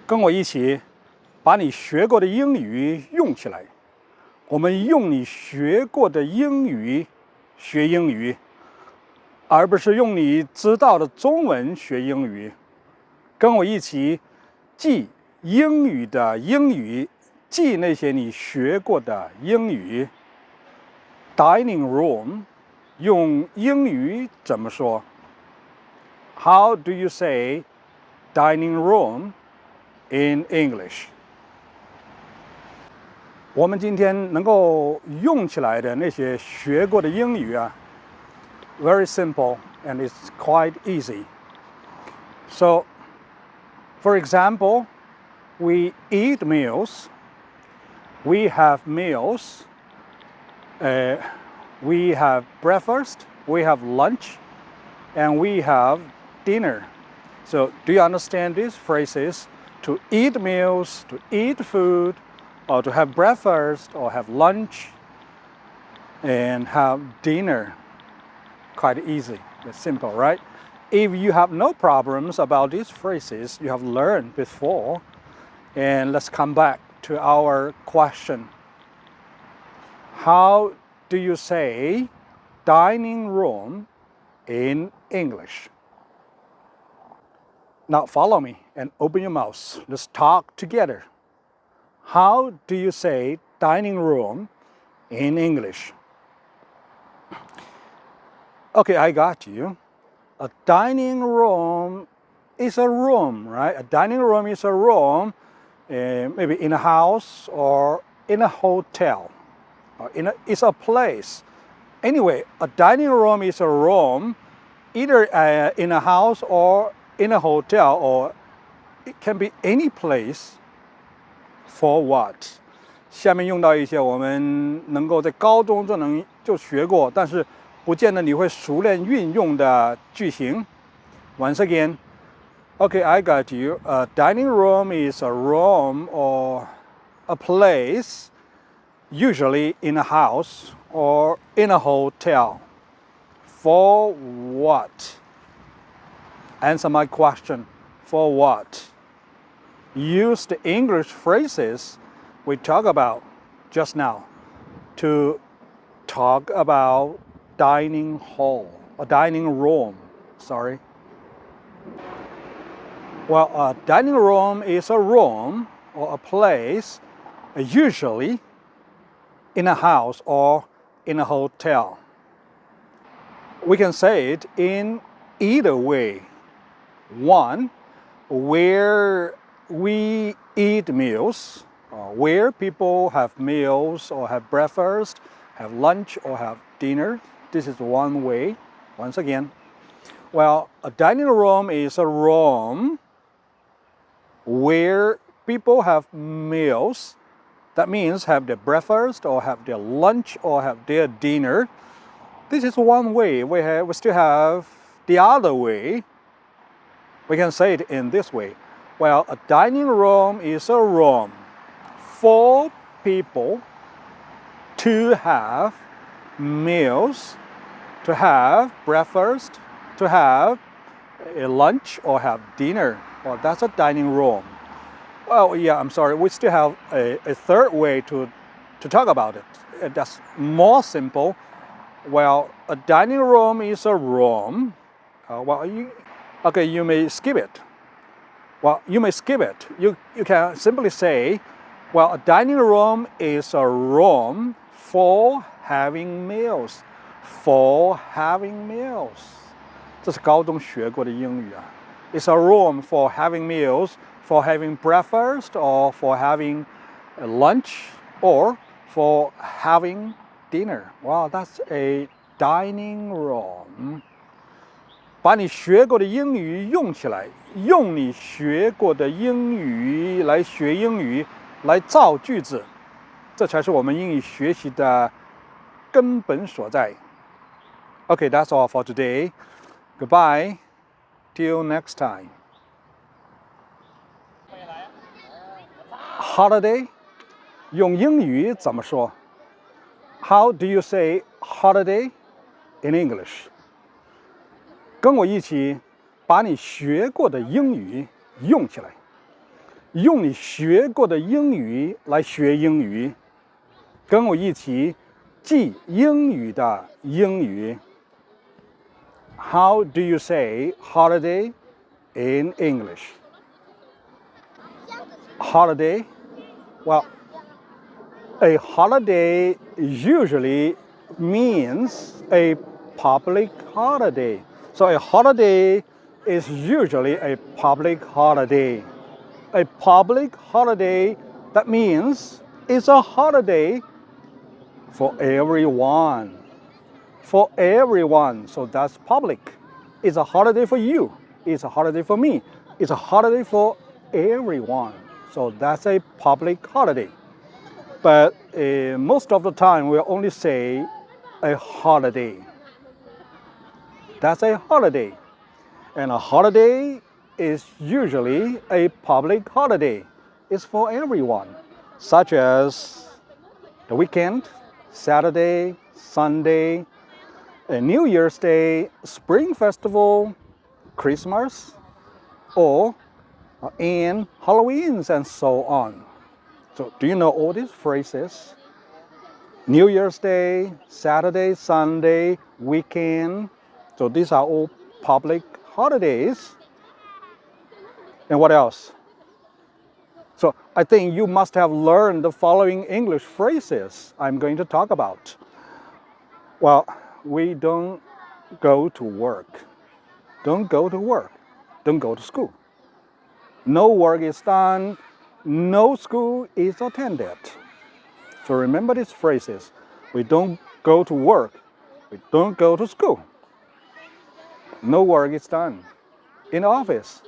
跟我一起把你学过的英语用起来。我们用你学过的英语学英语，而不是用你知道的中文学英语。跟我一起记英语的英语，记那些你学过的英语。Dining room 用英语怎么说？ How do you say dining room in English? 我们今天能够用起来的那些学过的英语啊 very simple and it's quite easy. So, for example, we eat meals, we have meals, we have breakfast, we have lunch, and we have dinner. So, do you understand these phrases? To eat meals, to eat food, or to have breakfast, or have lunch, and have dinner. Quite easy, it's simple, right? If you have no problems about these phrases you have learned before, and let's come back to our question. How do you say dining room in English? Now follow me and open your mouth. Let's talk together. How do you say dining room in English? Okay, I got you. A dining room is a room, right? A dining room is a room, maybe in a house or in a hotel. Or it's a place. Anyway, a dining room is a room, either in a house or in a hotel, or it can be any place. For what? 下面用到一些我们能够在高中就学过，但是不见得你会熟练运用的句型。Once again, okay, I got you. A dining room is a room or a place, usually in a house or in a hotel. For what? Answer my question. For what? Use the English phrases we talked about just now to talk about dining hall, a dining room, sorry. Well, a dining room is a room or a place, usually in a house or in a hotel. We can say it in either way. One, where we eat meals, where people have meals or have breakfast, have lunch or have dinner. This is one way. Once again, well, a dining room is a room where people have meals. That means have their breakfast or have their lunch or have their dinner. This is one way. We still have the other way. We can say it in this way. Well, a dining room is a room for people to have meals, to have breakfast, to have a lunch or have dinner. Well, that's a dining room. Well, yeah, I'm sorry. We still have a third way to talk about it. That's more simple. Well, a dining room is a room. You may skip it. Well, you may skip it. You can simply say, well, a dining room is a room for having meals. For having meals. 这是高中学过的英语啊。It's a room for having meals, for having breakfast, or for having lunch, or for having dinner. Wow, that's a dining room. 把你学过的英语用起来，用你学过的英语来学英语，来造句子，这才是我们英语学习的根本所在。Okay, that's all for today. Goodbye. Till next time. Holiday 用英语怎么说？ How do you say holiday in English? 跟我一起把你学过的英语用起来。用你学过的英语来学英语，跟我一起记英语的英语。How do you say holiday in English? Holiday? Well, a holiday usually means a public holiday. So a holiday is usually a public holiday. A public holiday, that means it's a holiday for everyone. For everyone, so that's public. It's a holiday for you. It's a holiday for me. It's a holiday for everyone. So that's a public holiday. But most of the time, we only say a holiday. That's a holiday. And a holiday is usually a public holiday. It's for everyone, such as the weekend, Saturday, Sunday, New Year's Day, Spring Festival, Christmas, or and Halloween, and so on. So do you know all these phrases? New Year's Day, Saturday, Sunday, weekend. So these are all public holidays. And what else? So I think you must have learned the following English phrases I'm going to talk about. Well, we don't go to work. Don't go to work. Don't go to school. No work is done. No school is attended. So remember these phrases. We don't go to work. We don't go to school. No work is done in the office.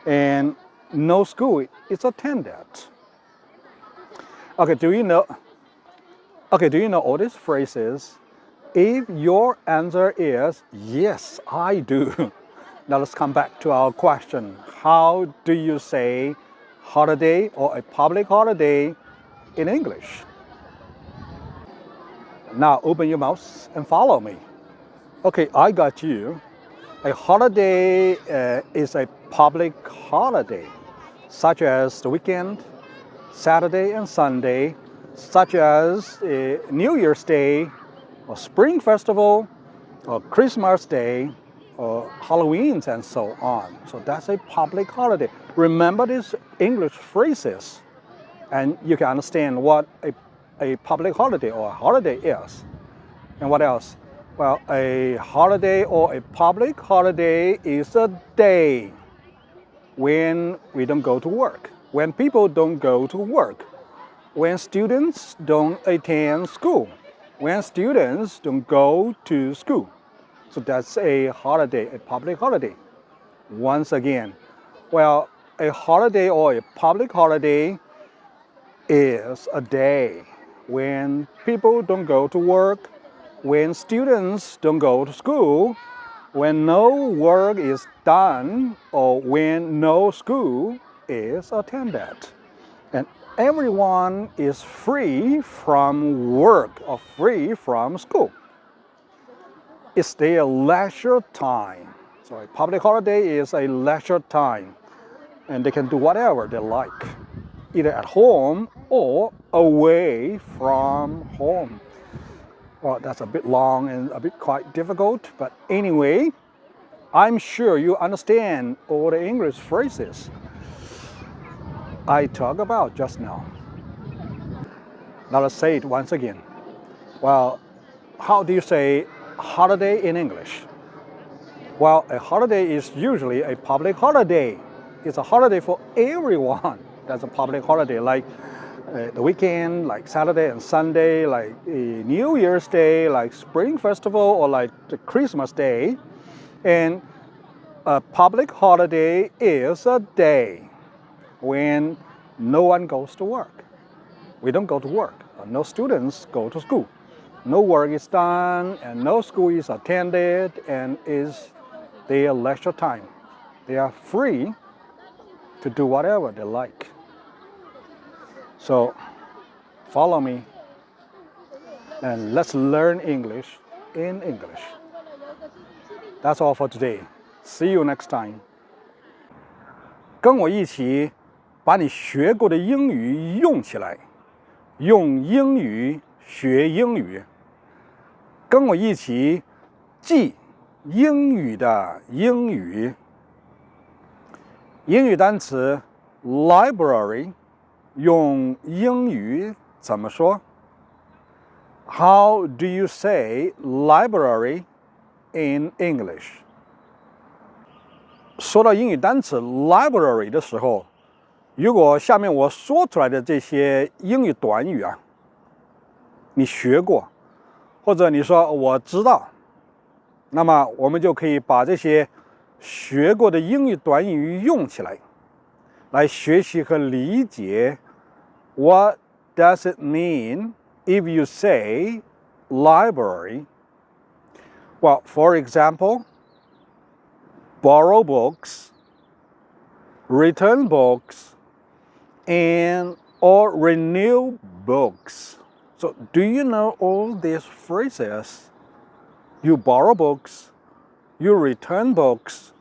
And no school is attended. Okay, do you know all these phrases? If your answer is yes, I do. Now let's come back to our question. How do you say holiday or a public holiday in English? Now open your mouth and follow me. Okay, I got you. A holiday is a public holiday, such as the weekend, Saturday and Sunday, such as New Year's Day, or Spring Festival, or Christmas Day, or Halloween, and so on. So that's a public holiday. Remember these English phrases, and you can understand what a public holiday or a holiday is. And what else? Well, a holiday or a public holiday is a day when we don't go to work, when people don't go to work, when students don't attend school, when students don't go to school. So that's a holiday, a public holiday. Once again, well, a holiday or a public holiday is a day when people don't go to work, when students don't go to school, when no work is done, or when no school is attended. And everyone is free from work or free from school. It's their leisure time. So a public holiday is a leisure time, and they can do whatever they like, either at home or away from home. Well, that's a bit long and a bit quite difficult, but anyway, I'm sure you understand all the English phrases I talked about just now. Now let's say it once again. Well, how do you say holiday in English? Well, a holiday is usually a public holiday. It's a holiday for everyone. That's a public holiday, like the weekend, like Saturday and Sunday, like New Year's Day, like Spring Festival, or like the Christmas Day. And a public holiday is a day when no one goes to work. We don't go to work. No students go to school. No work is done, and no school is attended, and is their leisure time. They are free to do whatever they like. So follow me and let's learn English in English. That's all for today. See you next time. 跟我一起把你学过的英语用起来，用英语学英语。跟我一起记英语的英语。英语单词 library 用英语怎么说？ How do you say library in English? 说到英语单词 library 的时候，如果下面我说出来的这些英语短语啊，你学过，或者你说我知道，那么我们就可以把这些学过的英语短语用起来，来学习和理解 What does it mean if you say library? Well, for example, borrow books, return books, and or renew books. So do you know all these phrases? You borrow books, you return books,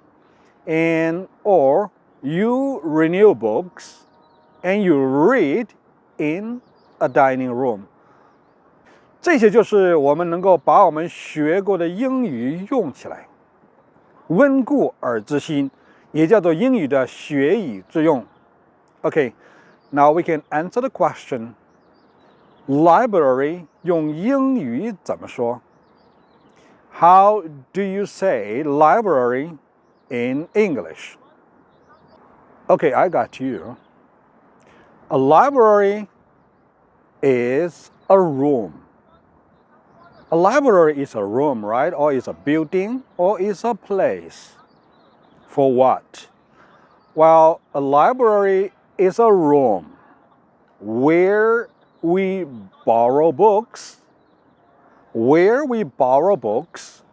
and or you renew books, and you read in a dining room. 这些就是我们能够把我们学过的英语用起来，温故而知新，也叫做英语的学以致用。Okay, now we can answer the question. Library 用英语怎么说？ How do you say library in English? Okay, I got you. A library is a room. A library is a room, right? Or is a building, or is a place. For what? Well, a library is a room where we borrow books, where we return books,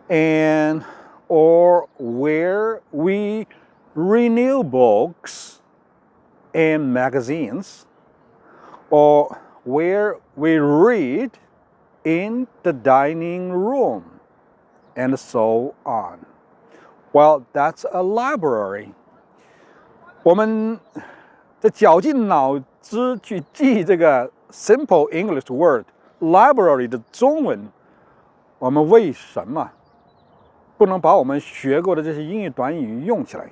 and or where we renew books and magazines, or where we read in the dining room, and so on. Well, that's a library. 我们在绞尽脑汁去记这个 simple English word library 的中文，我们为什么不能把我们学过的这些英语短语用起来，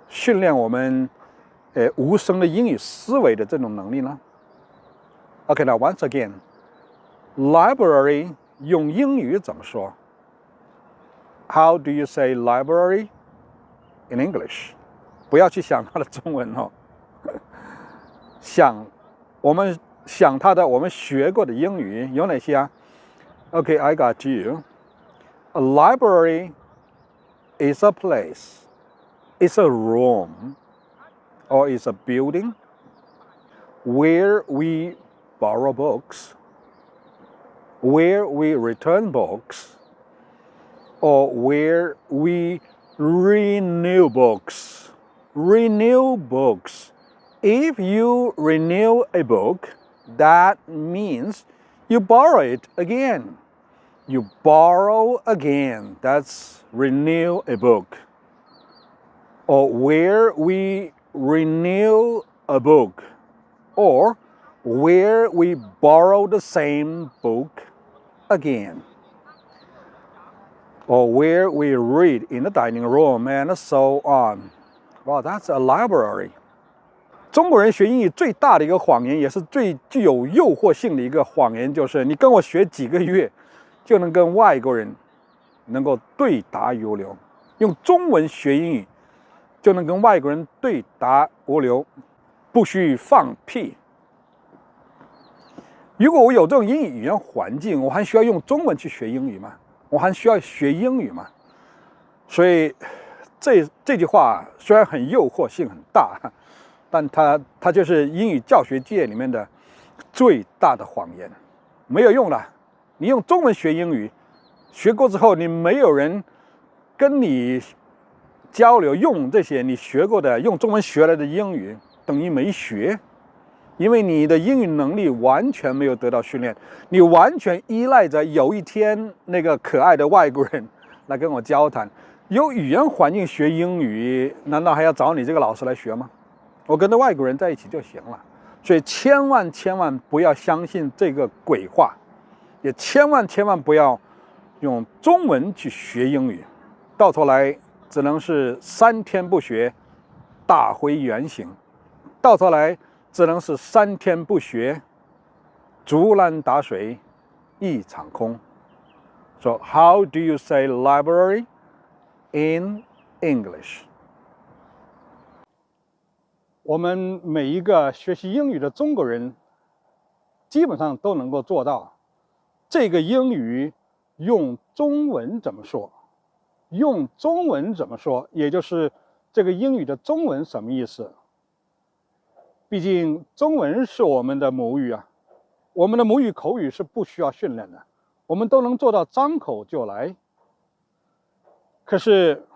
训练我们无声的英语思维的这种能力呢？ Okay, now once again, library 用英语怎么说？ How do you say library in English? 不要去想它的中文哦，我们想它的我们学过的英语有哪些啊？ Okay, I got you. A library is a place, it's a room, or it's a building where we borrow books, where we return books, or where we renew books. Renew books. If you renew a book, that means you borrow it again. You borrow again. That's renew a book. Or where we renew a book, or where we borrow the same book again, or where we read in the dining room, and so on. Wow, that's a library. 中国人学英语最大的一个谎言，也是最具有诱惑性的一个谎言，就是你跟我学几个月，就能跟外国人能够对答如流。用中文学英语，就能跟外国人对答如流，不许放屁。如果我有这种英语语言环境，我还需要用中文去学英语吗？我还需要学英语吗？所以这句话虽然很诱惑性很大，但它就是英语教学界里面的最大的谎言，没有用的。你用中文学英语，学过之后，你没有人跟你交流，用这些你学过的用中文学来的英语，等于没学。因为你的英语能力完全没有得到训练，你完全依赖着有一天那个可爱的外国人来跟我交谈。有语言环境学英语，难道还要找你这个老师来学吗？我跟着外国人在一起就行了。所以千万不要相信这个鬼话，也千万不要用中文去学英语，到头来只能是3天不学，大回原形；到头来只能是3天不学，竹篮打水一场空。So how do you say library in English? 我们每一个学习英语的中国人，基本上都能够做到这个英语用中文怎么说，用中文怎么说，也就是这个英语的中文什么意思。毕竟中文是我们的母语啊，我们的母语口语是不需要训练的，我们都能做到张口就来。可是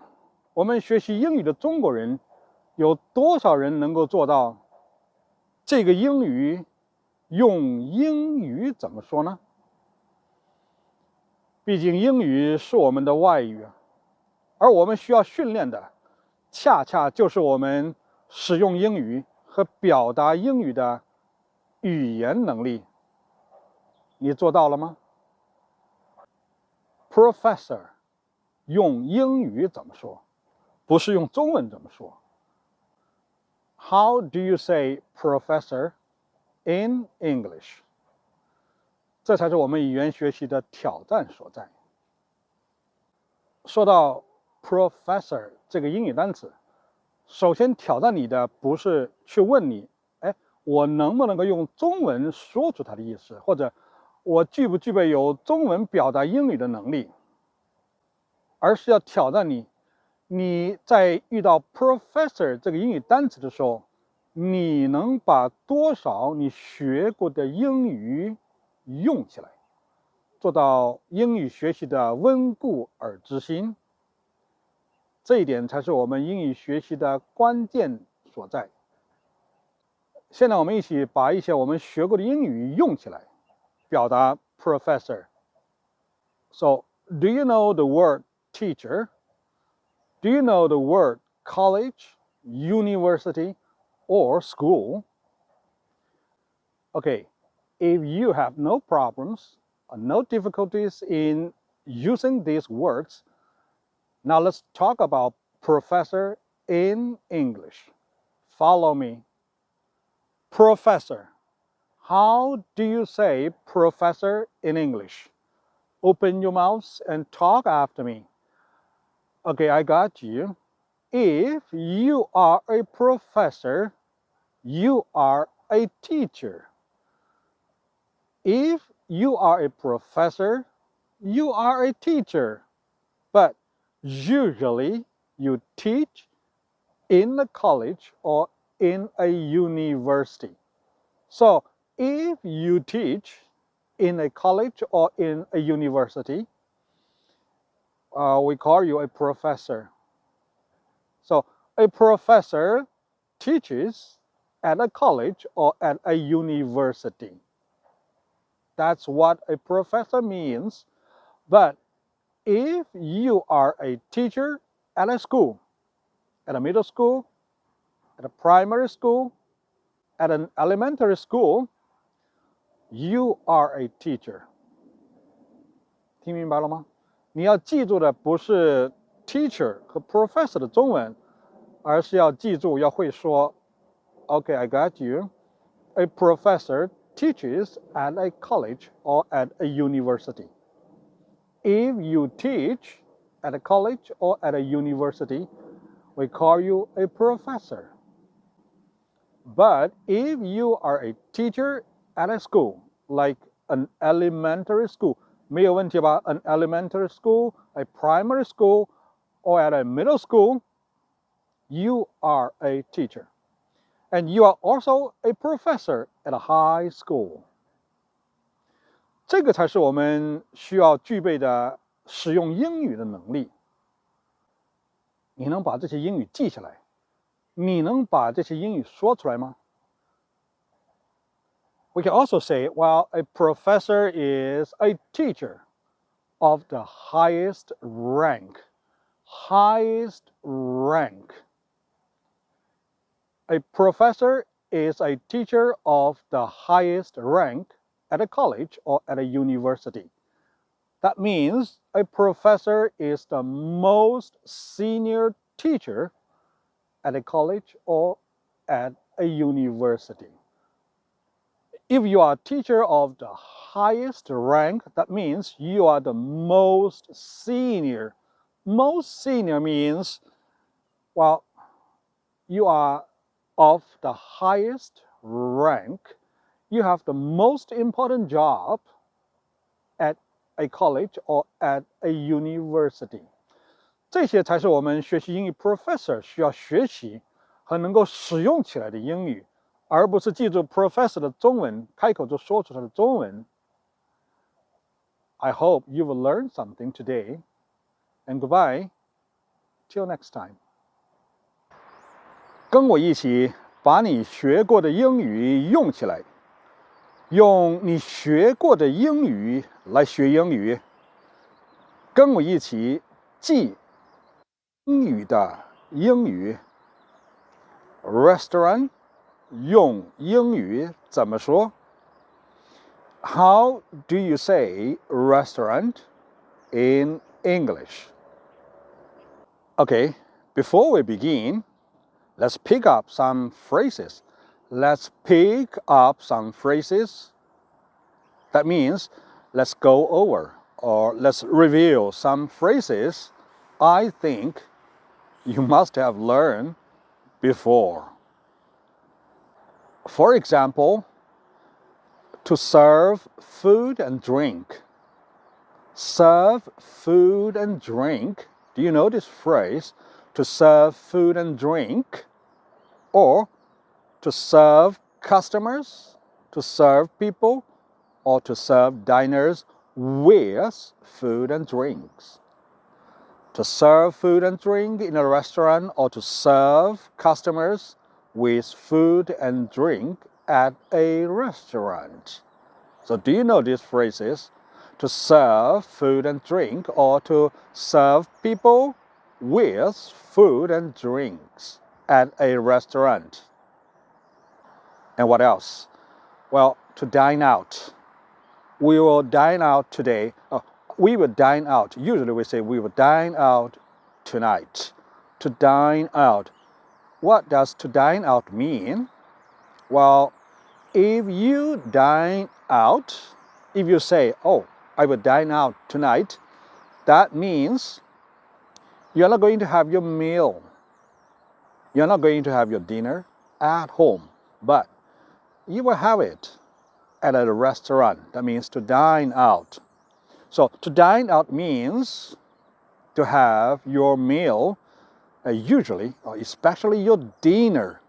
我们学习英语的中国人，有多少人能够做到这个英语用英语怎么说呢？毕竟英语是我们的外语啊，而我们需要训练的，恰恰就是我们使用英语和表达英语的语言能力。你做到了吗？ Professor 用英语怎么说？不是用中文怎么说。How do you say professor in English? 这才是我们语言学习的挑战所在。说到 professor 这个英语单词，首先挑战你的不是去问你，我能不能够用中文说出它的意思，或者我具不具备有中文表达英语的能力，而是要挑战你，你在遇到 professor 这个英语单词的时候，你能把多少你学过的英语用起来，做到英语学习的温故而知新。这一点才是我们英语学习的关键所在。现在我们一起把一些我们学过的英语用起来，表达 professor. So, do you know the word teacher? Do you know the word college, university, or school? Okay, if you have no problems or no difficulties in using these words, now let's talk about professor in English. Follow me. Professor. How do you say professor in English? Open your mouth and talk after me. Okay, I got you. If you are a professor, you are a teacher. If you are a professor, you are a teacher. But usually you teach in a college or in a university. So if you teach in a college or in a university, we call you a professor. So a professor teaches at a college or at a university. That's what a professor means. But if you are a teacher at a school, at a middle school, at a primary school, at an elementary school, you are a teacher. 听明白了吗？你要记住的不是 teacher 和 professor 的中文，而是要记住要会说 Okay, I got you. A professor teaches at a college or at a university. If you teach at a college or at a university, we call you a professor. But if you are a teacher at a school, like an elementary school, 没有问题吧？ An elementary school, a primary school, or at a middle school, you are a teacher. And you are also a professor at a high school. 这个才是我们需要具备的使用英语的能力。你能把这些英语记下来？你能把这些英语说出来吗？ We can also say, well, a professor is a teacher of the highest rank. Highest rank. A professor is a teacher of the highest rank at a college or at a university. That means a professor is the most senior teacher at a college or at a university. If you are a teacher of the highest rank, that means you are the most senior. Most senior means, well, you are of the highest rank. You have the most important job at a college or at a university. 这些才是我们学习英语 professor 需要学习和能够使用起来的英语，而不是记住 professor 的中文，开口就说出它的中文。I hope you will learn something today, and goodbye. Till next time. 跟我一起把你学过的英语用起来，用你学过的英语来学英语。跟我一起记英语的英语。Restaurant 用英语怎么说？ How do you say restaurant in English? Okay, before we begin, let's pick up some phrases. Let's pick up some phrases. That means let's go over or let's review some phrases I think you must have learned before. For example, to serve food and drink. Serve food and drink. Do you know this phrase? To serve food and drink, or to serve customers, to serve people, or to serve diners with food and drinks. To serve food and drink in a restaurant, or to serve customers with food and drink at a restaurant. So do you know these phrases? To serve food and drink, or to serve people with food and drinks at a restaurant. And what else? Well, to dine out. We will dine out today. We will dine out. Usually we say we will dine out tonight. To dine out. What does to dine out mean? Well, if you dine out, if you say, oh, I will dine out tonight, that means you're not going to have your meal. You're not going to have your dinner at home, but you will have it at a restaurant. That means to dine out. So to dine out means to have your meal, usually, or especially your dinner.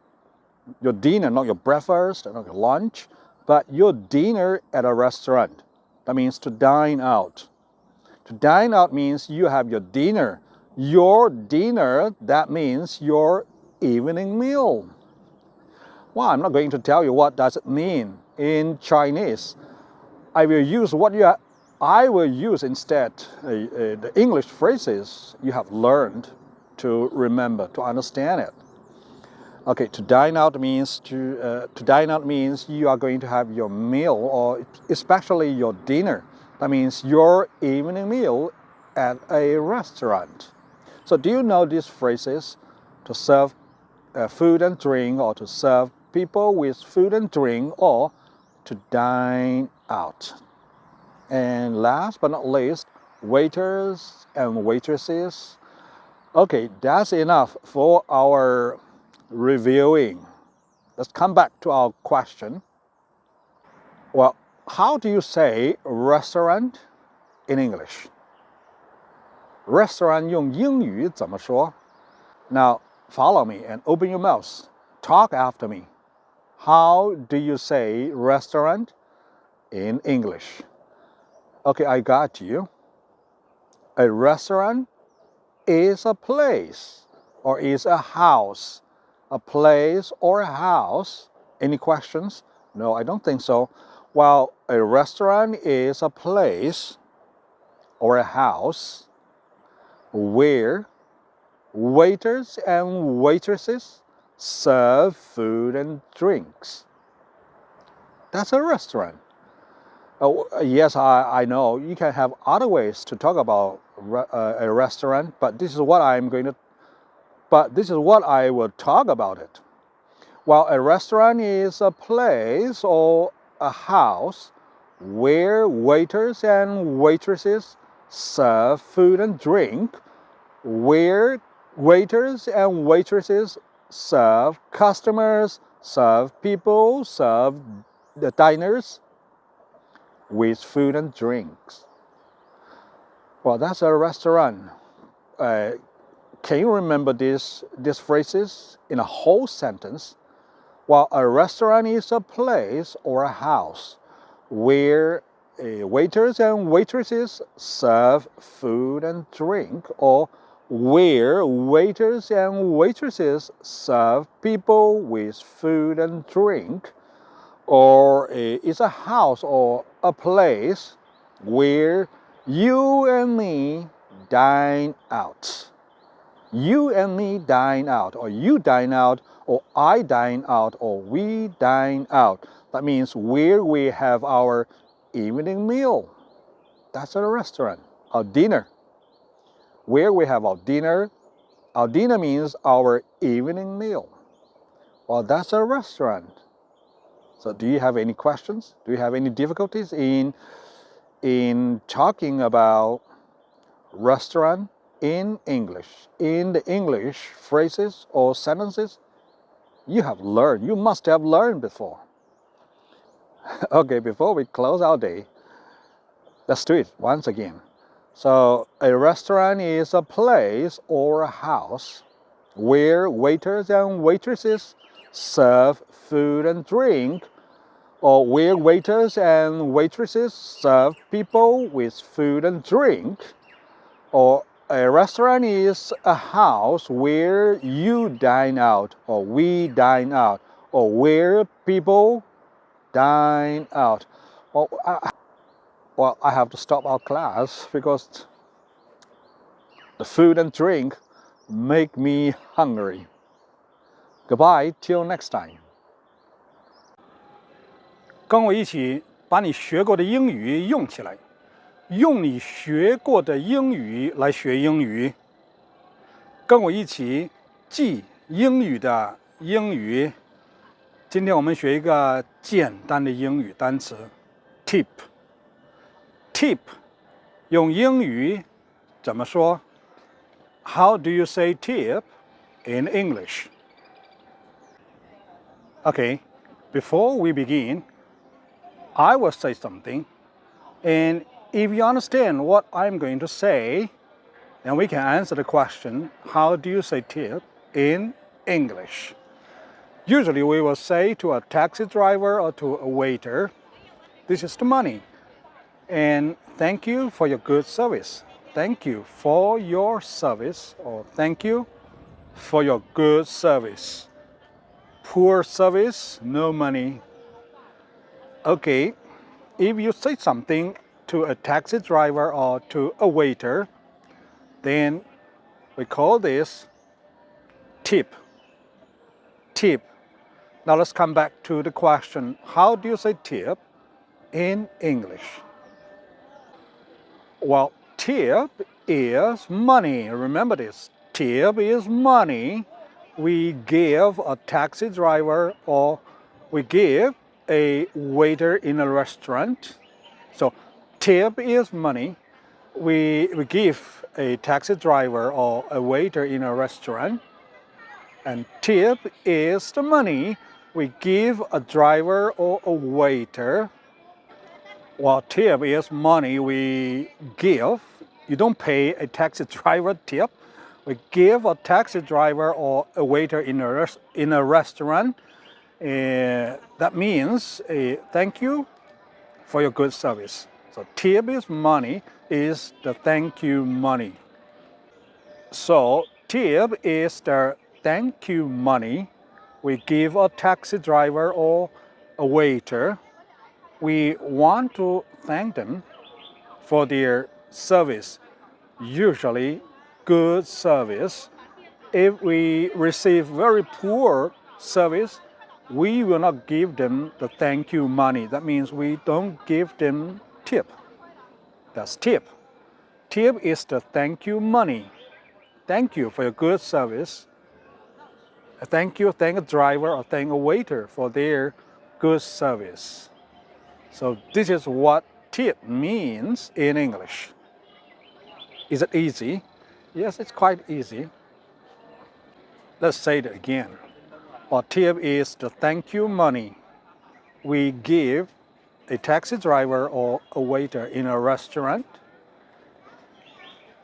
Your dinner, not your breakfast, not your lunch, but your dinner at a restaurant. That means to dine out. To dine out means you have your dinner. Your dinner, that means your evening meal. Well, I'm not going to tell you what does it mean in Chinese. I will use instead the English phrases you have learned to remember, to understand it. Okay, to dine out means you are going to have your meal, or especially your dinner. That means your evening meal at a restaurant. So do you know these phrases? To serve food and drink, or to serve people with food and drink, or to dine out. And last but not least, waiters and waitresses. Okay, that's enough for our reviewing. Let's come back to our question. Well, how do you say restaurant in English? Restaurant 用英语怎么说? Now, follow me and open your mouth. Talk after me. How do you say restaurant in English? Okay, I got you. A restaurant is a place or is a house. A place or a house. Any questions? No, I don't think so. While a restaurant is a place or a house where waiters and waitresses serve food and drinks. That's a restaurant. Oh, yes, I know you can have other ways to talk about a restaurant, but this is what I will talk about it. While a restaurant is a place or a house where waiters and waitresses serve food and drink, where waiters and waitresses serve customers, serve people, serve the diners with food and drinks. Well, that's a restaurant. Can you remember these phrases in a whole sentence? While a restaurant is a place or a house where waiters and waitresses serve food and drink, or where waiters and waitresses serve people with food and drink, or it's a house or a place where you and me dine out. You and me dine out, or you dine out, or I dine out, or we dine out. That means where we have our evening meal. That's a restaurant. Our dinner. Where we have our dinner. Our dinner means our evening meal. Well, that's a restaurant. So do you have any questions? Do you have any difficulties in talking about restaurant in English? In the English phrases or sentences you must have learned before. Okay, before we close our day, let's do it once again. So a restaurant is a place or a house where waiters and waitresses serve food and drink, or where waiters and waitresses serve people with food and drink, or a restaurant is a house where you dine out, or we dine out, or where people dine out. Well, I have to stop our class because the food and drink make me hungry. Goodbye, till next time. 跟我一起把你学过的英语用起来，用你学过的英语来学英语。跟我一起记英语的英语。今天我们学一个简单的英语单词 tip。tip 用英语怎么说 ？How do you say tip in English? Okay, before we begin, I will say something, and if you understand what I'm going to say, then we can answer the question, how do you say tip in English? Usually we will say to a taxi driver or to a waiter, this is the money, and thank you for your good service. Thank you for your service, or thank you for your good service. Poor service, no money. Okay, if you say something to a taxi driver or to a waiter, then we call this tip. Tip. Now let's come back to the question, how do you say tip in English? Well, tip is money. Remember this. Tip is money we give a taxi driver or we give a waiter in a restaurant. So tip is money we give a taxi driver or a waiter in a restaurant. And tip is the money we give a driver or a waiter. Well, tip is money we give. You don't pay a taxi driver tip. We give a taxi driver or a waiter in a restaurant. That means thank you for your good service. So tip is money, is the thank you money. So tip is the thank you money we give a taxi driver or a waiter, we want to thank them for their service, usually good service. If we receive very poor service, we will not give them the thank you money. That means we don't give them tip. That's tip. Tip is the thank you money. Thank you for your good service. Thank a driver or thank a waiter for their good service. So this is what tip means in English. Is it easy? Yes, it's quite easy. Let's say it again. Well, tip is the thank you money we give a taxi driver or a waiter in a restaurant.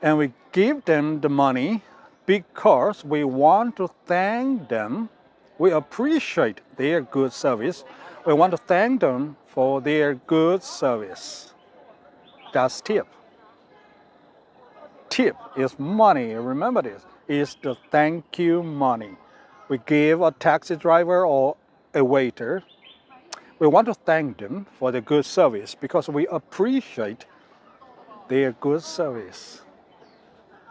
And we give them the money because we want to thank them. We appreciate their good service. We want to thank them for their good service. That's tip. Tip is money. Remember this. It's the thank you money we give a taxi driver or a waiter. We want to thank them for their good service because we appreciate their good service.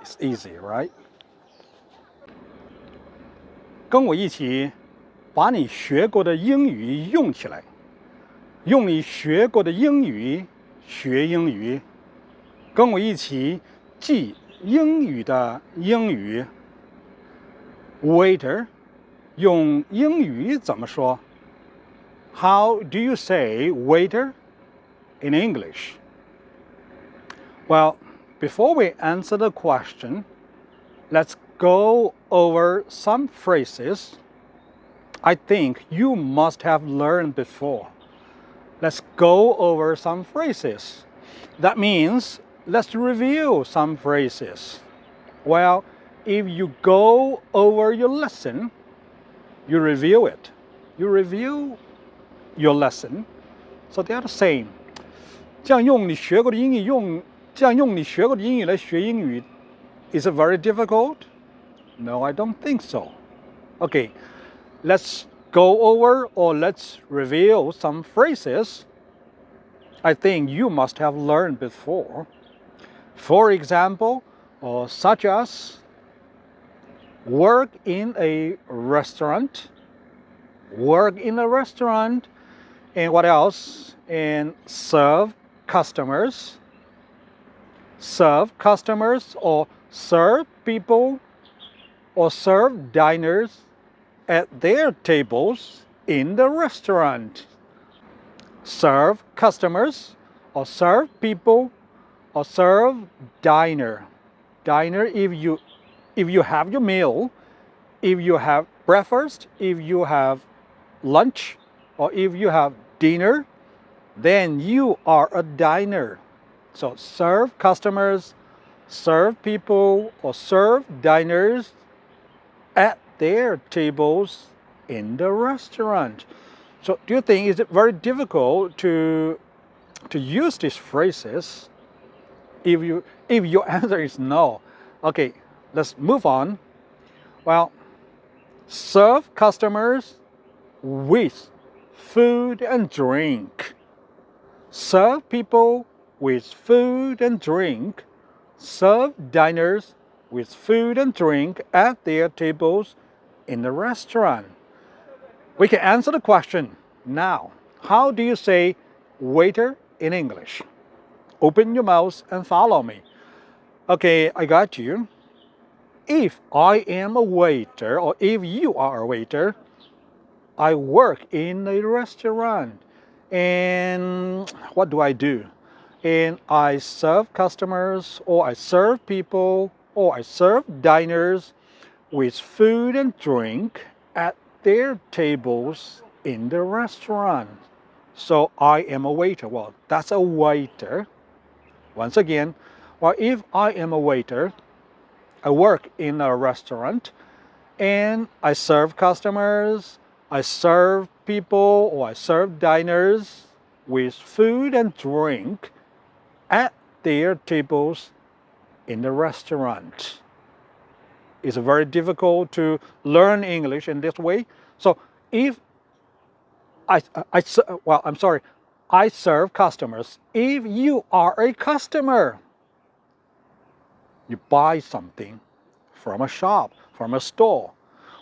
It's easy, right? 跟我一起把你学过的英语用起来，用你学过的英语学英语，跟我一起记英语的英语。Waiter， 用英语怎么说？ How do you say waiter in English? Well, before we answer the question, let's go over some phrases I think you must have learned before. Let's go over some phrases. That means let's review some phrases. Well, if you go over your lesson, you review it. You review your lesson, so they are the same. 这样用你学过的英语来学英语 is it very difficult? No, I don't think so. Okay, let's go over or let's review some phrases I think you must have learned before. For example, such as work in a restaurant, and what else? And serve customers or serve people or serve diners at their tables in the restaurant. Serve customers or serve people or serve diner. Diner if you have your meal, if you have breakfast, if you have lunch, or if you have dinner, then you are a diner. So serve customers, serve people, or serve diners at their tables in the restaurant. So do you think is it very difficult to use these phrases? If your answer is no, okay, let's move on. Well, serve customers with food and drink. Serve people with food and drink. Serve diners with food and drink at their tables in the restaurant. We can answer the question now. How do you say waiter in English? Open your mouth and follow me. Okay, I got you. If I am a waiter, or if you are a waiter, I work in a restaurant. And what do? And I serve customers, or I serve people, or I serve diners with food and drink at their tables in the restaurant. So I am a waiter. Well, that's a waiter. Once again, well, if I am a waiter, I work in a restaurant and I serve customers, I serve people, or I serve diners with food and drink at their tables in the restaurant. It's very difficult to learn English in this way. So if well, I'm sorry. I serve customers. If you are a customer, you buy something from a shop, from a store.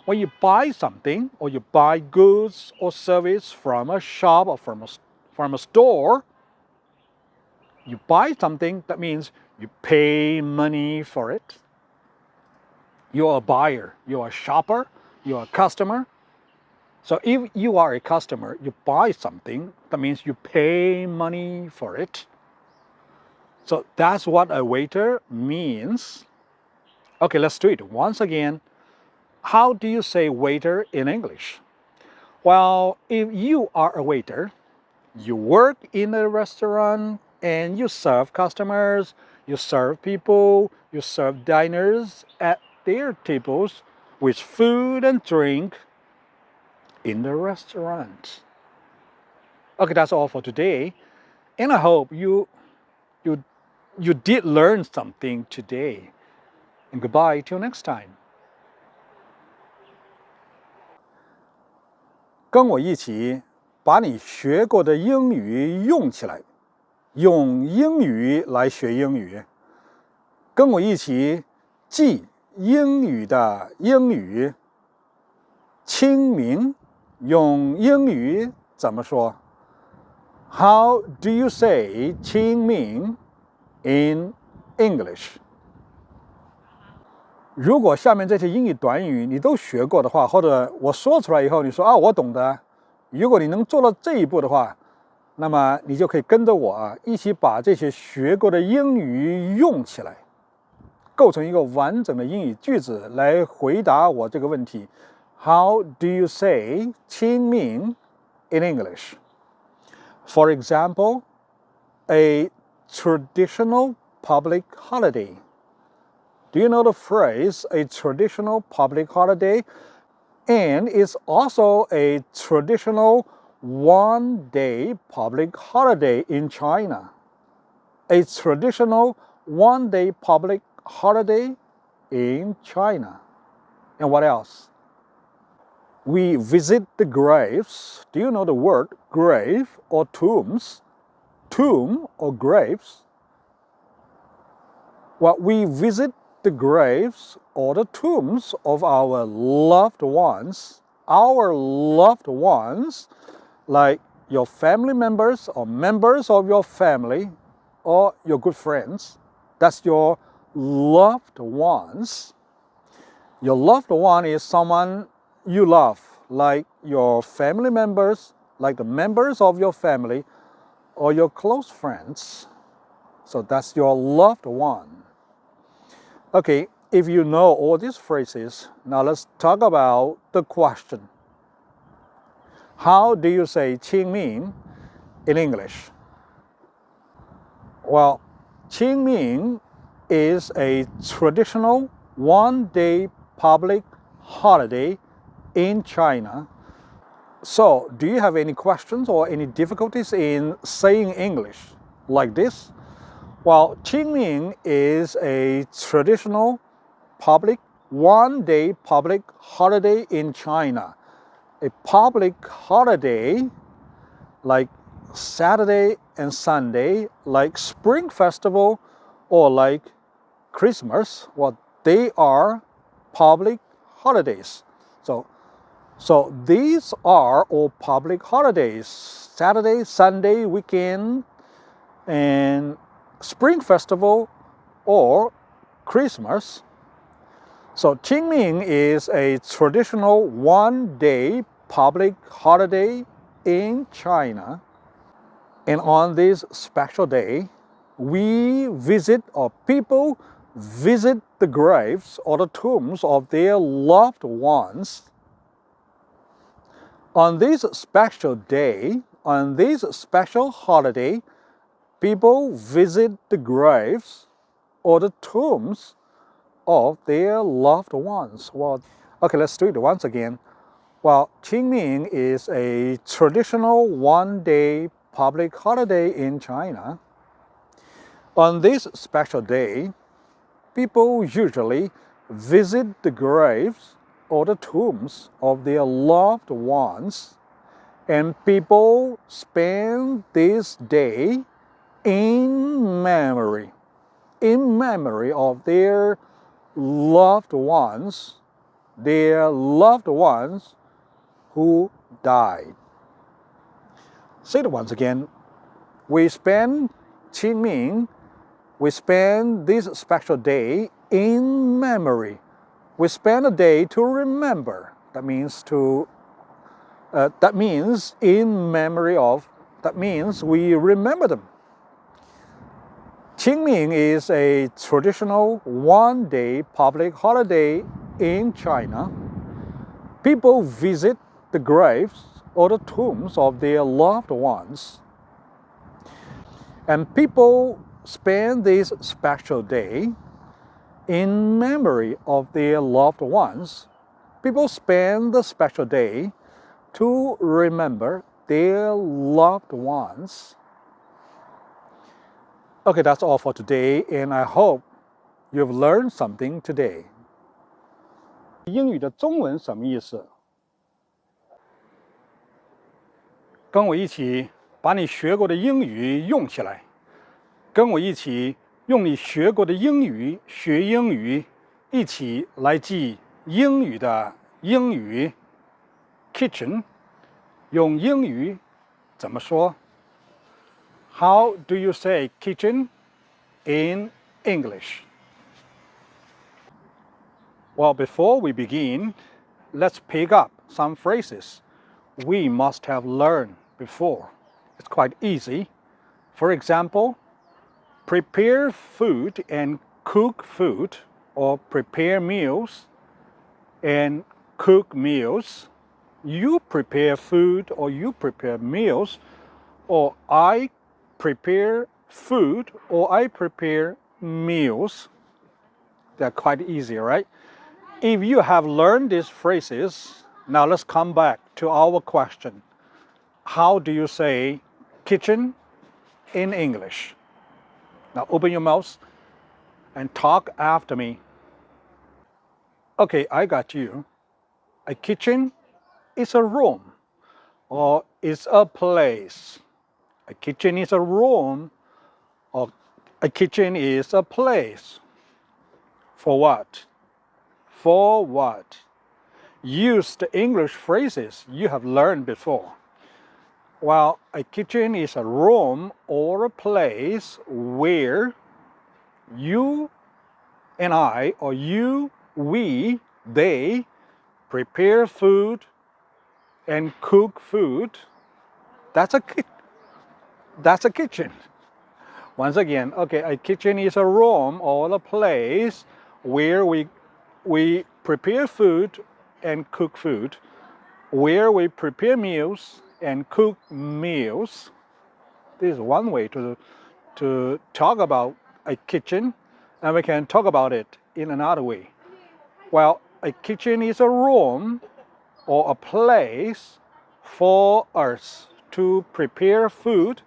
When you buy something or you buy goods or service from a shop or from a store, you buy something, that means you pay money for it. You're a buyer, you're a shopper, you're a customer. So if you are a customer, you buy something, that means you pay money for it. So that's what a waiter means. Okay, let's do it once again. How do you say waiter in English? Well, if you are a waiter, you work in a restaurant and you serve customers, you serve people, you serve diners at their tables with food and drink in the restaurant. Okay, that's all for today. And I hope you did learn something today. And goodbye till next time. 跟我一起把你学过的英语用起来，用英语来学英语。跟我一起记英语的英语。清明用英语怎么说？ How do you say 清明 in English? 如果下面这些英语短语你都学过的话，或者我说出来以后你说我懂得，如果你能做到这一步的话，那么你就可以跟着我一起把这些学过的英语用起来，构成一个完整的英语句子来回答我这个问题。How do you say 清明 in English? For example, a traditional public holiday. Do you know the phrase, a traditional public holiday? And it's also a traditional one-day public holiday in China. A traditional one-day public holiday in China. And what else? We visit the graves. Do you know the word grave or tombs? Tomb or graves? Well, we visit the graves or the tombs of our loved ones, like your family members or members of your family or your good friends. That's your loved ones. Your loved one is someone you love, like your family members, like the members of your family or your close friends. So that's your loved one. Okay, if you know all these phrases, now let's talk about the question. How do you say 清明 in English? Well, 清明 is a traditional one-day public holiday in China. So, do you have any questions or any difficulties in saying English like this? Well, 清明 is a traditional public one-day public holiday in China. A public holiday like Saturday and Sunday, like Spring Festival or like Christmas, well, they are public holidays. So these are all public holidays. Saturday, Sunday, weekend, and Spring Festival or Christmas. So 清明 is a traditional one-day public holiday in China. And on this special day, we visit, or people visit the graves or the tombs of their loved ones. On this special day, on this special holiday, people visit the graves or the tombs of their loved ones. Well, okay, let's do it once again. Well, 清明 is a traditional one-day public holiday in China. On this special day, people usually visit the graves or the tombs of their loved ones. And people spend this day in memory of their loved ones who died. Say it once again. We spend Qingming, we spend this special day in memory. We spend a day to remember. That means in memory of. That means we remember them. Qingming is a traditional one-day public holiday in China. People visit the graves or the tombs of their loved ones. And people spend this special day in memory of their loved ones. People spend the special day to remember their loved ones. Okay, that's all for today, and I hope you've learned something today. 英语的中文什么意思？跟我一起把你学过的英语用起来，跟我一起用你学过的英语学英语，一起来记英语的英语。Kitchen 用英语怎么说？ How do you say kitchen in English? Well, before we begin, let's pick up some phrases we must have learned before. It's quite easy. For example, prepare food and cook food, or prepare meals and cook meals. You prepare food or you prepare meals, or I prepare food or I prepare meals. They're quite easy, right? If you have learned these phrases, now let's come back to our question. How do you say kitchen in English? Now open your mouth and talk after me. Okay, I got you. A kitchen is a room or is a place. A kitchen is a room or a kitchen is a place. For what? For what? Use the English phrases you have learned before. Well, a kitchen is a room or a place where you and I, or you, we, they, prepare food and cook food. That's a kitchen. Once again, okay, a kitchen is a room or a place where we prepare food and cook food, where we prepare meals and cook meals. This is one way to talk about a kitchen, and we can talk about it in another way. Well, a kitchen is a room or a place for us to prepare food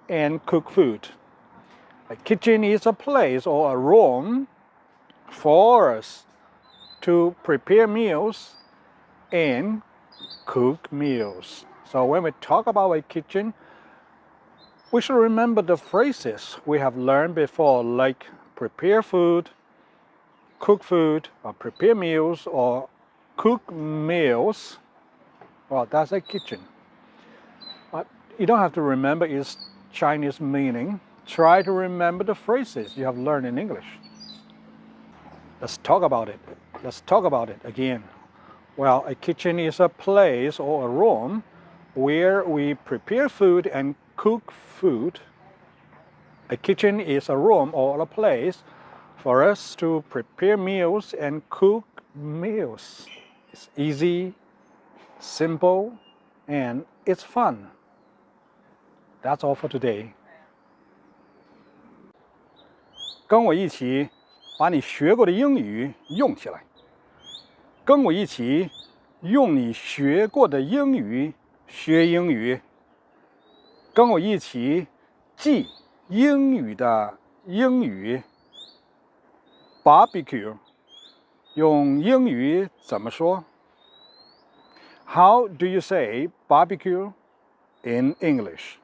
and cook food. A kitchen is a place or a room for us to prepare meals and cook meals. So when we talk about a kitchen, we should remember the phrases we have learned before, like prepare food, cook food, or prepare meals, or cook meals. Well, that's a kitchen. But you don't have to remember its Chinese meaning. Try to remember the phrases you have learned in English. Let's talk about it. Let's talk about it again. Well, a kitchen is a place or a room where we prepare food and cook food. A kitchen is a room or a place for us to prepare meals and cook meals. It's easy, simple, and it's fun. That's all for today. 跟我一起把你学过的英语用起来。跟我一起用你学过的英语学英语。跟我一起记英语的英语。Barbecue 用英语怎么说？ How do you say barbecue in English?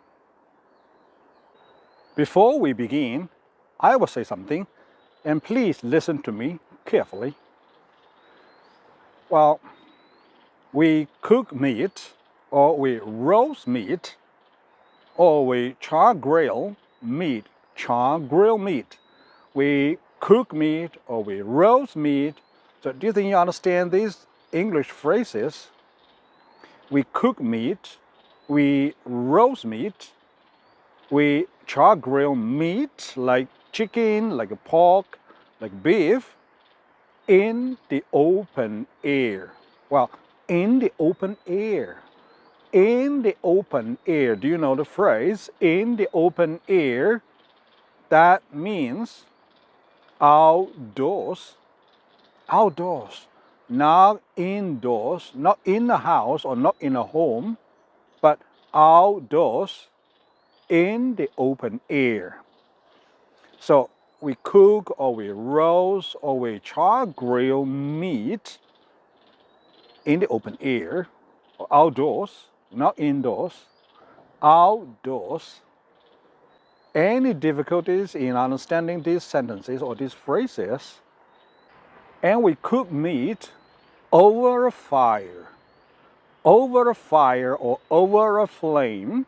Before we begin, I will say something, and please listen to me carefully. Well, we cook meat, or we roast meat, or we char grill meat. We cook meat, or we roast meat. So do you think you understand these English phrases? We cook meat, we roast meat, we char grill meat like chicken, like pork, like beef in the open air. Well, in the open air. In the open air. Do you know the phrase? In the open air. That means outdoors. Outdoors. Not indoors. Not in a house or not in a home, but outdoors. In the open air. So we cook or we roast or we char grill meat in the open air or outdoors, not indoors, outdoors. Any difficulties in understanding these sentences or these phrases? And we cook meat over a fire. Over a fire or over a flame.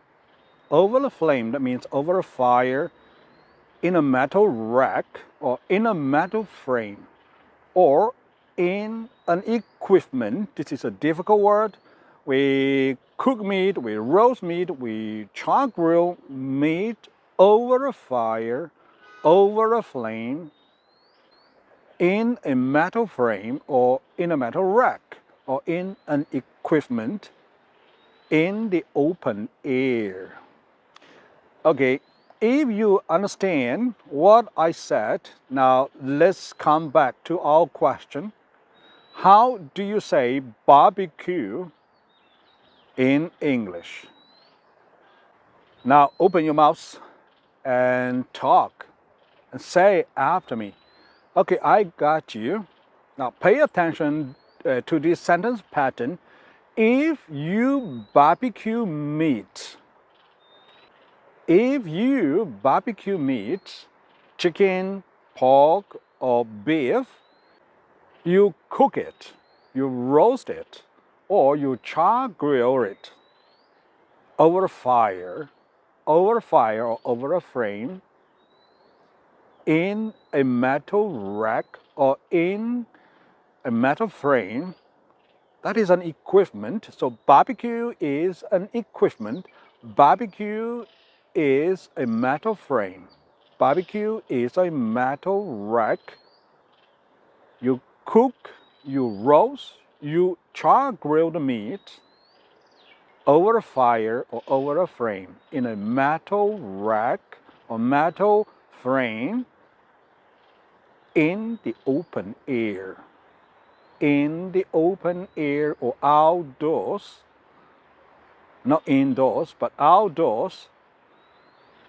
Over a flame, that means over a fire, in a metal rack or in a metal frame, or in an equipment. This is a difficult word. We cook meat, we roast meat, we char grill meat over a fire, over a flame, in a metal frame or in a metal rack or in an equipment in the open air. Okay, if you understand what I said, now let's come back to our question. How do you say barbecue in English? Now open your mouth and talk and say after me. Okay, I got you. Now pay attention to this sentence pattern. If you barbecue meat, if you barbecue meat, chicken, pork, or beef, you cook it, you roast it, or you char grill it over a fire or over a frame, in a metal rack or in a metal frame. That is an equipment. So barbecue is an equipment. Barbecue is a metal frame. Barbecue is a metal rack. You cook, you roast, you char grill the meat over a fire or over a frame in a metal rack or metal frame in the open air. In the open air or outdoors, not indoors, but outdoors.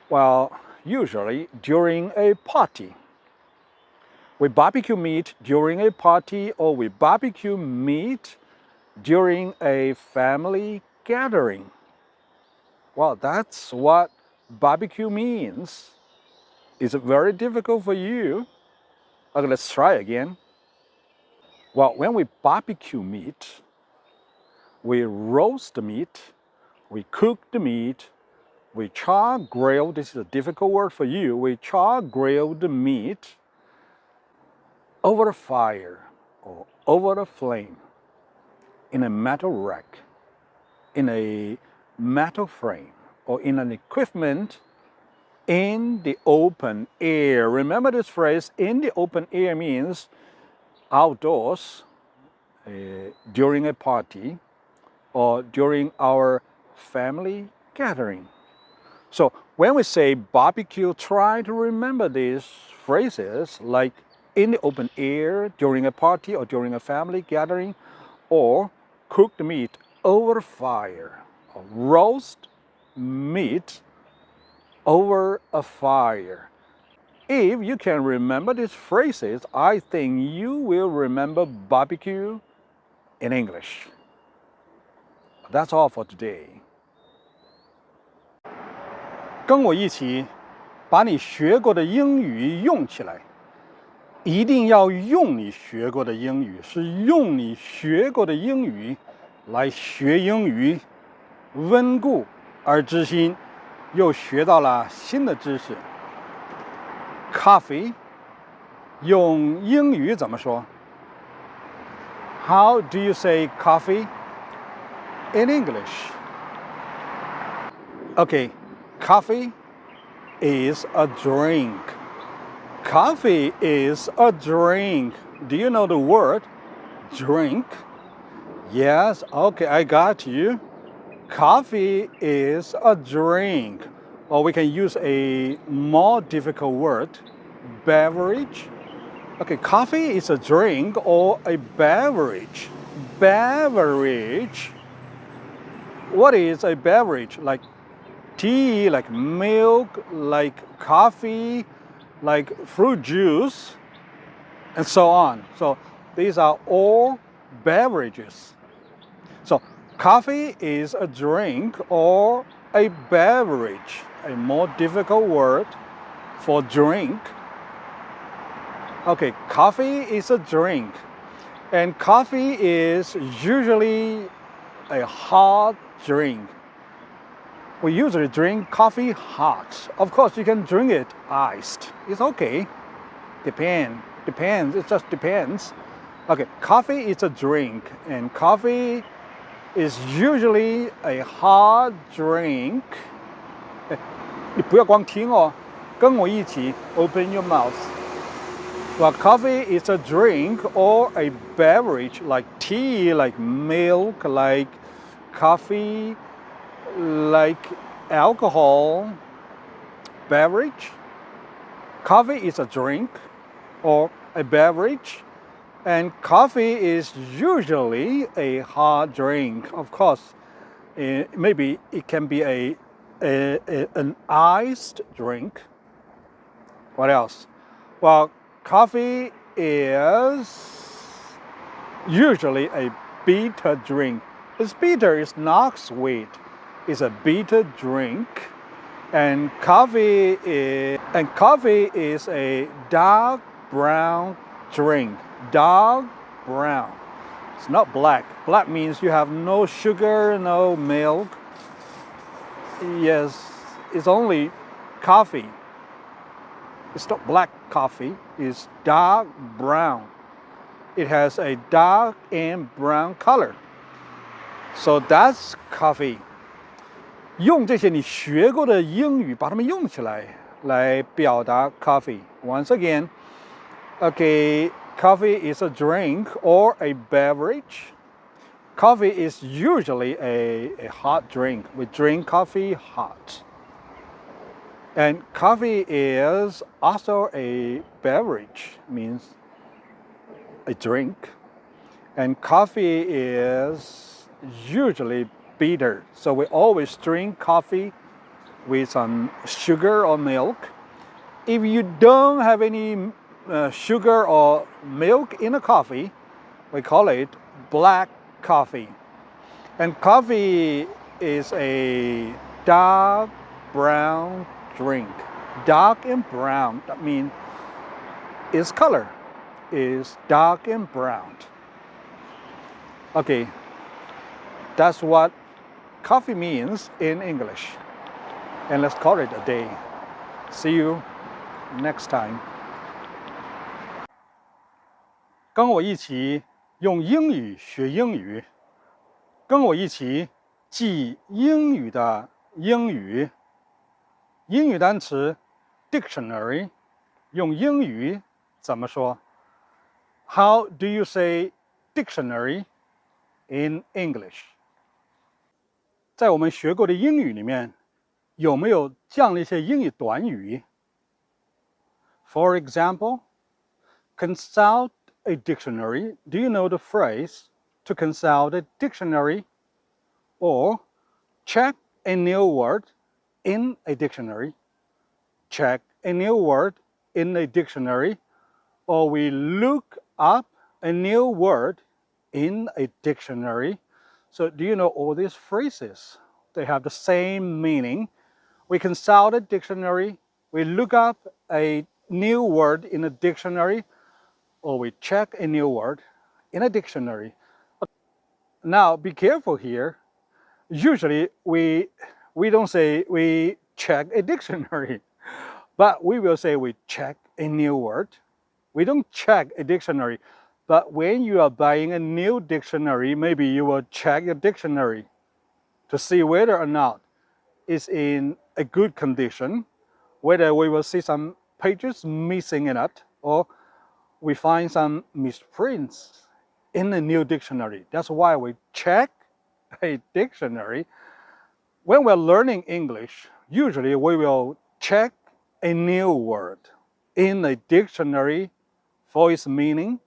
Well, usually during a party. We barbecue meat during a party, or we barbecue meat during a family gathering. Well, that's what barbecue means. Is it very difficult for you? Okay, let's try again. Well, when we barbecue meat, we roast the meat, we cook the meat, we char grill. This is a difficult word for you. We char grill the meat over a fire or over a flame in a metal rack, in a metal frame, or in an equipment in the open air. Remember this phrase, in the open air means outdoors, during a party, or during our family gathering. So when we say barbecue, try to remember these phrases like in the open air, during a party or during a family gathering, or cook the meat over fire, or roast meat over a fire. If you can remember these phrases, I think you will remember barbecue in English. That's all for today. 跟我一起把你学过的英语用起来，一定要用你学过的英语，是用你学过的英语来学英语，温故而知新，又学到了新的知识。Coffee 用英语怎么说？ How do you say coffee in English? Okay, coffee is a drink. Coffee is a drink. Do you know the word drink? Yes, okay, I got you. Coffee is a drink. Or we can use a more difficult word, beverage. Okay, coffee is a drink or a beverage. Beverage. What is a beverage? Like tea, like milk, like coffee, like fruit juice, and so on. So these are all beverages. So coffee is a drink or a beverage, a more difficult word for drink. Okay, coffee is a drink, and coffee is usually a hot drink. We usually drink coffee hot. Of course, you can drink it iced. It's okay. Depends. It just depends. Okay, coffee is a drink, and coffee is usually a hot drink. 你不要光听哦，跟我一起 open your mouth. Well, coffee is a drink or a beverage like tea, like milk, like coffee, like alcohol beverage. Coffee is a drink or a beverage, and coffee is usually a hot drink. Of course, maybe it can be an iced drink. What else? Well, coffee is usually a bitter drink. It's bitter, it's not sweet. It's a bitter drink. And coffee is a dark brown drink. Dark brown. It's not black. Black means you have no sugar, no milk. Yes, it's only coffee. It's not black coffee, it's dark brown. It has a dark and brown color. So that's coffee. 用这些你学过的英语，把它们用起来，来表达 coffee. Once again, okay, coffee is a drink or a beverage. Coffee is usually a hot drink. We drink coffee hot. And coffee is also a beverage, means a drink. And coffee is usually bitter. So we always drink coffee with some sugar or milk. If you don't have any sugar or milk in a coffee, we call it black coffee. And coffee is a dark brown drink. Dark and brown, that means its color is dark and brown. Okay, that's what coffee means in English. And let's call it a day. See you next time. 跟我一起用英语学英语，跟我一起记英语的英语。英语单词 dictionary 用英语怎么说？ How do you say dictionary in English? 在我们学过的英语里面，有没有这样的一些英语短语？ For example, consult a dictionary. Do you know the phrase to consult a dictionary? Or check a new word in a dictionary. Check a new word in a dictionary. Or we look up a new word in a dictionary. So do you know all these phrases? They have the same meaning. We consult a dictionary, we look up a new word in a dictionary, or we check a new word in a dictionary. Now, be careful here. Usually, we don't say we check a dictionary, but we will say we check a new word. We don't check a dictionary, but when you are buying a new dictionary, maybe you will check your dictionary to see whether or not it's in a good condition, whether we will see some pages missing in it, or we find some misprints in a new dictionary. That's why we check a dictionary. When we're learning English, usually we will check a new word in a dictionary for its meaning,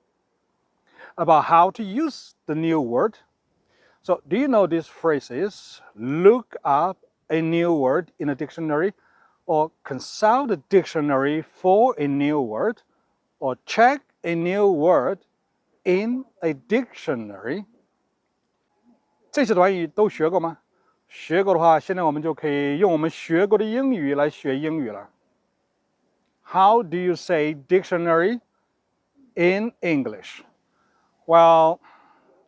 about how to use the new word. So do you know these phrases? Look up a new word in a dictionary, or consult a dictionary for a new word, or check a new word in a dictionary. 这些短语都学过吗？学过的话，现在我们就可以用我们学过的英语来学英语了。How do you say dictionary in English? Well,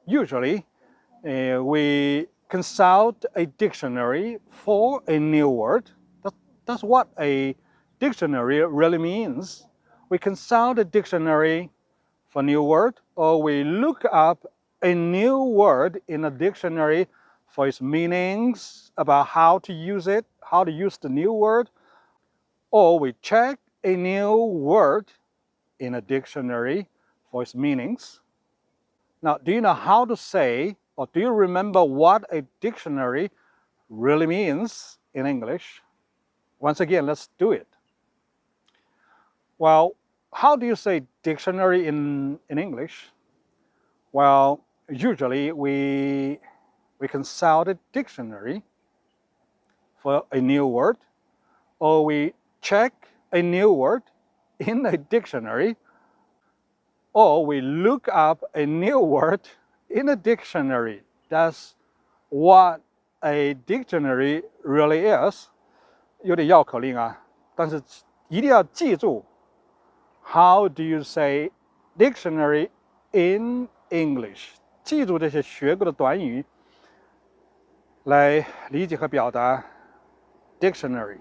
usually we consult a dictionary for a new word. That's what a dictionary really means. We consult a dictionary for a new word, or we look up a new word in a dictionary for its meanings, about how to use it, how to use the new word, or we check a new word in a dictionary for its meanings. Now, do you know how to say, or do you remember what a dictionary really means in English? Once again, let's do it. Well, how do you say dictionary in English? Well, usually we consult a dictionary for a new word, or we check a new word in a dictionary, or we look up a new word in a dictionary. That's what a dictionary really is. 有点绕口令啊，但是一定要记住 How do you say dictionary in English? 记住这些学过的短语来理解和表达 dictionary。